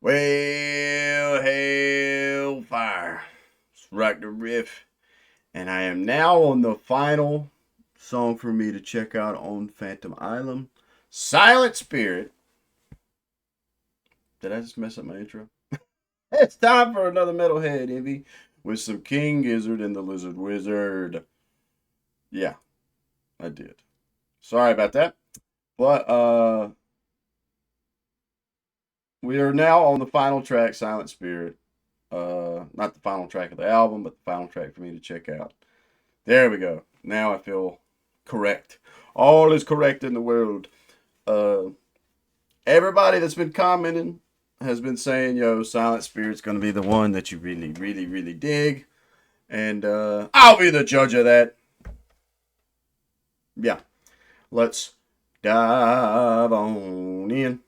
Well, hellfire. It's RockdaRiff. And I am now on the final song for me to check out on Phantom Island. Silent Spirit. Did I just mess up my intro? It's time for another Metalhead Envy with some King Gizzard and the Lizard Wizard. Yeah, I did. Sorry about that. But, we are now on the final track, Silent Spirit. Not the final track of the album, but the final track for me to check out. There we go. Now I feel correct. All is correct in the world. Everybody that's been commenting has been saying, yo, Silent Spirit's going to be the one that you really, really, really dig. And I'll be the judge of that. Yeah. Let's dive on in.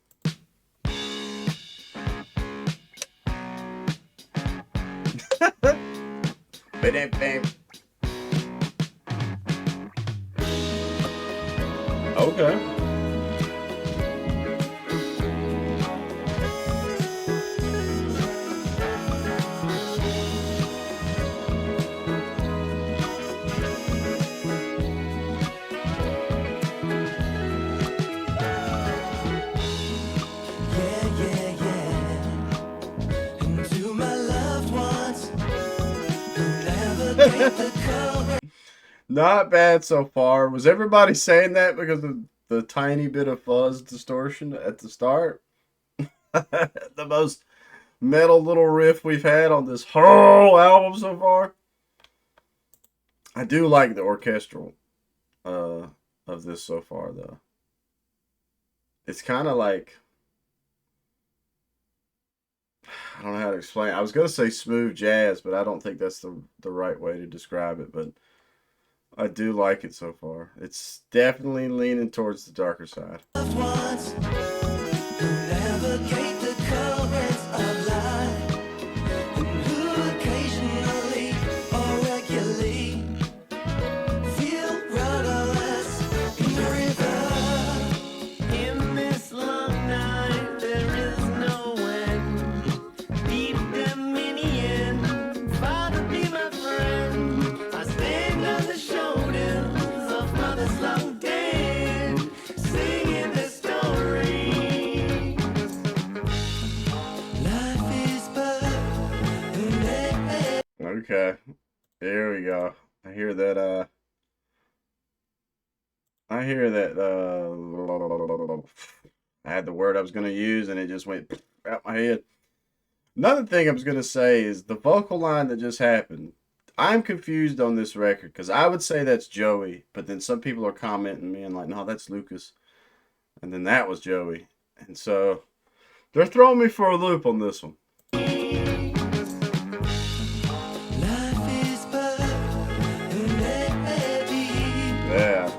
Okay. Not bad so far. Was everybody saying that because of the tiny bit of fuzz distortion at the start? The most metal little riff we've had on this whole album so far. I do like the orchestral of this so far, though. It's kind of like, I don't know how to explain. I was going to say smooth jazz, but I don't think that's the right way to describe it. But I do like it so far. It's definitely leaning towards the darker side. Okay, there we go. I hear that, I had the word I was going to use and it just went out my head. Another thing I was going to say is the vocal line that just happened. I'm confused on this record because I would say that's Joey, but then some people are commenting me and like, no, that's Lucas. And then that was Joey. And so they're throwing me for a loop on this one. Yeah.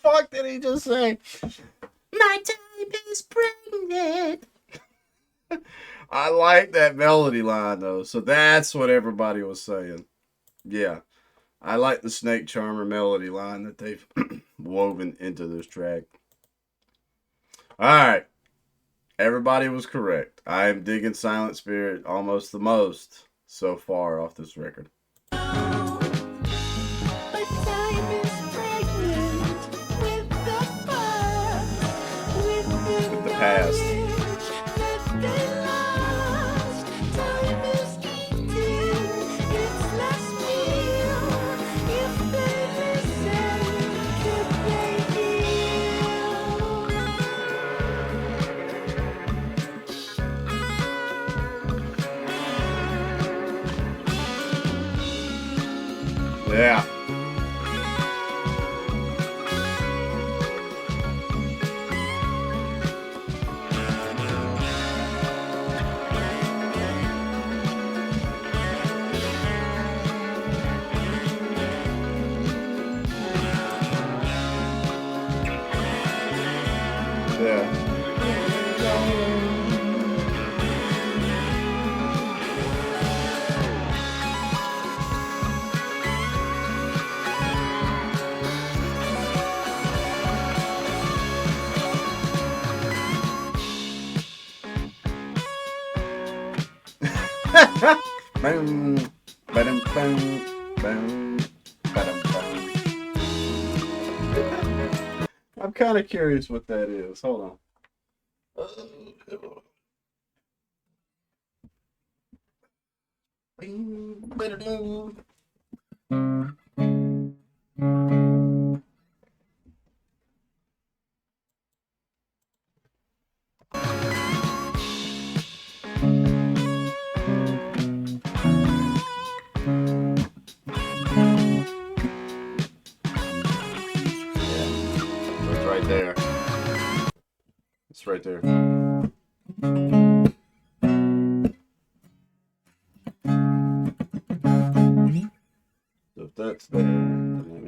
What did he just say? My time is pregnant. I like that melody line though, so that's what everybody was saying. Yeah, I like the Snake Charmer melody line that they've woven into this track. All right, everybody was correct. I am digging Silent Spirit almost the most so far off this record. Past. Yeah. Boom, ba-dum, boom, boom, ba-dum, boom. I'm kind of curious what that is. Hold on. Bing, ba-da-doo. It's right there. It's right there. So if that's there, then that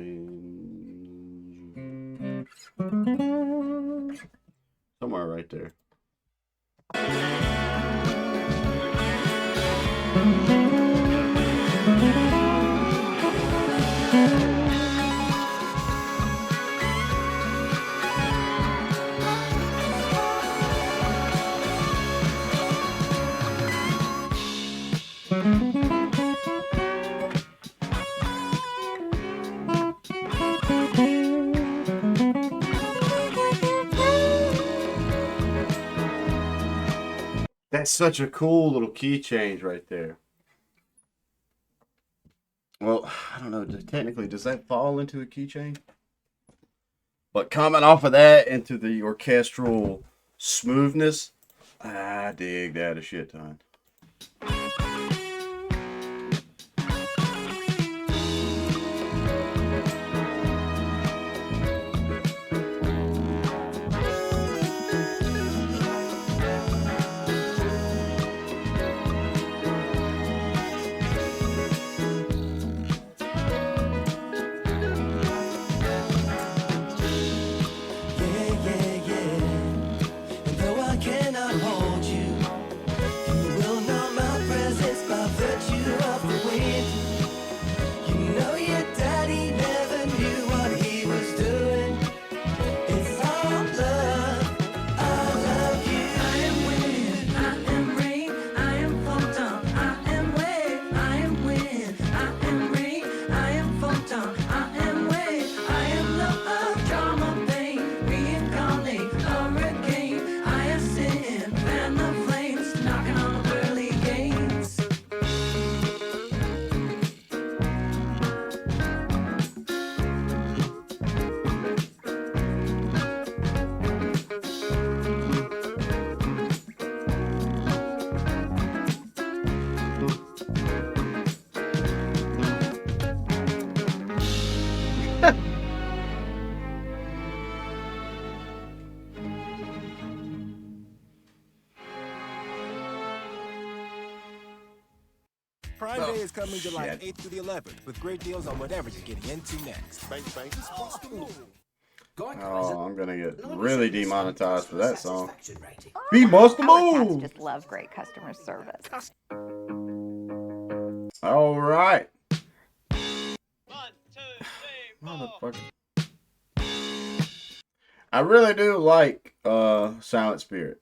means somewhere right there. That's such a cool little key change right there. Well, I don't know. Technically, does that fall into a key change? But coming off of that into the orchestral smoothness, I dig that a shit ton. Prime Day is coming July 8th through the 11th with great deals on whatever you're getting into next. Bang, bang. Oh, I'm gonna get really demonetized for that song. Be Busta Move! Just love great customer service. All right. 1, 2, 3, 4. I really do like Silent Spirit.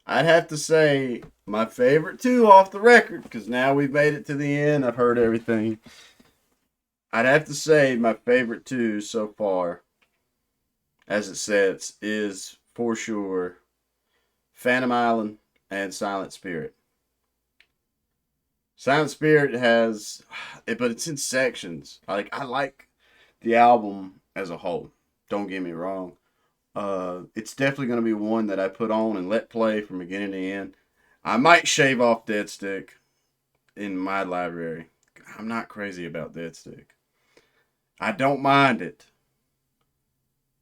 I'd have to say my favorite two off the record, because now we've made it to the end. I've heard everything. I'd have to say my favorite two so far, as it sets, is for sure Phantom Island and Silent Spirit. Silent Spirit has, but it's in sections. I like the album as a whole. Don't get me wrong. It's definitely going to be one that I put on and let play from beginning to end. I might shave off Dead Stick in my library. I'm not crazy about Dead Stick. I don't mind it.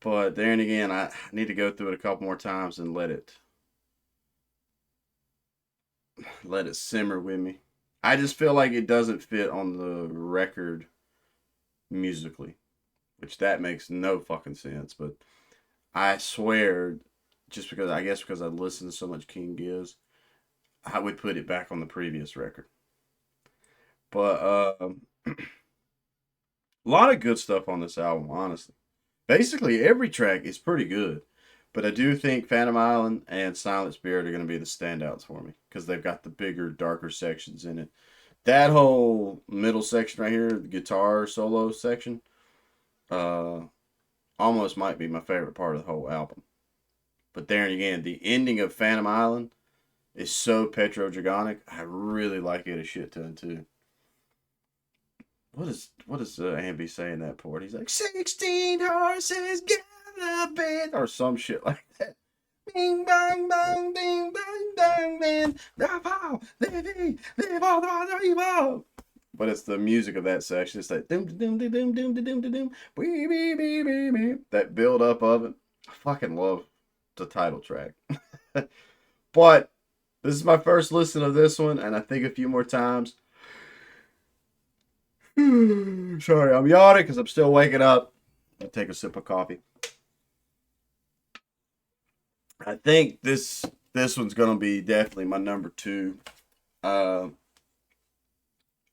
But then again, I need to go through it a couple more times and let it simmer with me. I just feel like it doesn't fit on the record musically, which that makes no fucking sense. But I swear, just because I listened to so much King Giz, I would put it back on the previous record. But a lot of good stuff on this album, honestly. Basically, every track is pretty good. But I do think Phantom Island and Silent Spirit are going to be the standouts for me because they've got the bigger, darker sections in it. That whole middle section right here, the guitar solo section, uh, almost might be my favorite part of the whole album. But there again, the ending of Phantom Island is so Petrogagonic. I really like it a shit ton too. What is Envies saying that part? He's like 16 horses galloping or some shit like that. Bing bang bang ding bang bang bang. But it's the music of that section. It's like doom doom doom doom doom doom doom doom. That build up of it. I fucking love the title track. But this is my first listen of this one, and I think a few more times. Sorry, I'm yawning because I'm still waking up. I'll take a sip of coffee. I think this one's gonna be definitely my number 2.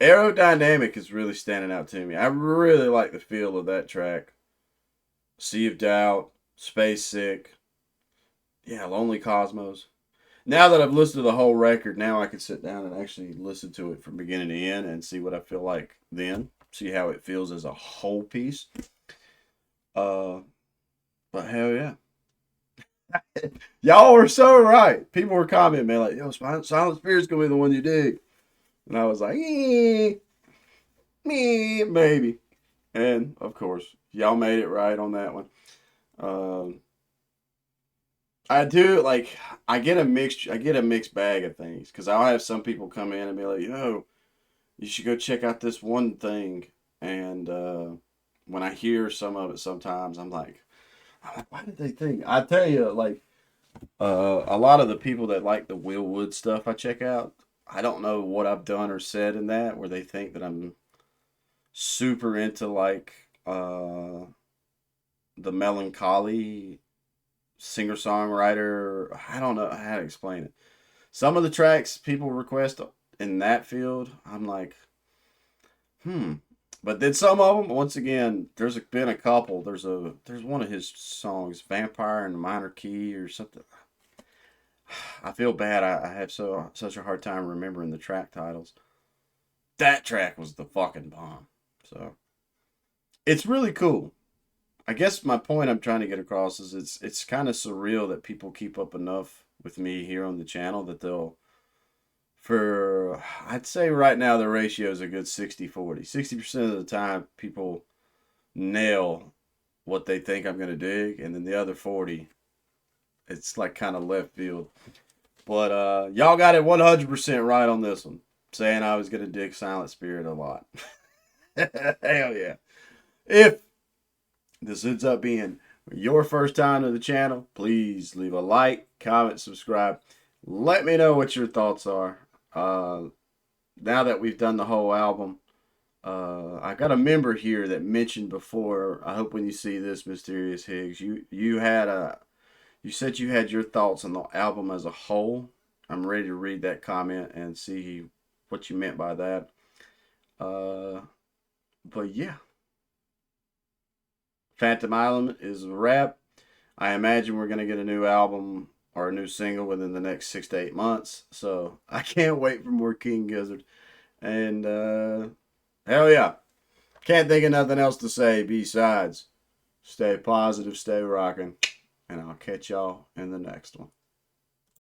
Aerodynamic is really standing out to me. I really like the feel of that track. Sea of Doubt, Space Sick, yeah, Lonely Cosmos. Now that I've listened to the whole record, now I can sit down and actually listen to it from beginning to end and see what I feel like then. See how it feels as a whole piece. But hell yeah. Y'all were so right. People were commenting, man, like, yo, Silent Spirit's gonna be the one you dig. And I was like, maybe. And of course, y'all made it right on that one. I do like I get a mixed bag of things because I'll have some people come in and be like, yo, you should go check out this one thing. And when I hear some of it sometimes I'm like, why did they think? I tell you, like a lot of the people that like the Will Wood stuff I check out, I don't know what I've done or said in that where they think that I'm super into like the melancholy singer-songwriter. I don't know how to explain it. Some of the tracks people request in that field, I'm like, But then some of them, once again, there's been a couple. There's one of his songs, Vampire in the Minor Key or something. I feel bad. I have such a hard time remembering the track titles. That track was the fucking bomb. So it's really cool. I guess my point I'm trying to get across is it's kind of surreal that people keep up enough with me here on the channel that I'd say right now the ratio is a good 60-40. 60% of the time people nail what they think I'm going to dig, and then the other 40, it's like kind of left field. But y'all got it 100% right on this one, saying I was going to dig Silent Spirit a lot. Hell yeah. If this ends up being your first time to the channel, please leave a like, comment, subscribe. Let me know what your thoughts are. Now that we've done the whole album, I got a member here that mentioned before. I hope when you see this, Mysterious Higgs, you said you had your thoughts on the album as a whole. I'm ready to read that comment and see what you meant by that. But yeah. Phantom Island is a wrap. I imagine we're going to get a new album or a new single within the next 6 to 8 months. So I can't wait for more King Gizzard. And hell yeah. Can't think of nothing else to say besides stay positive, stay rocking. And I'll catch y'all in the next one.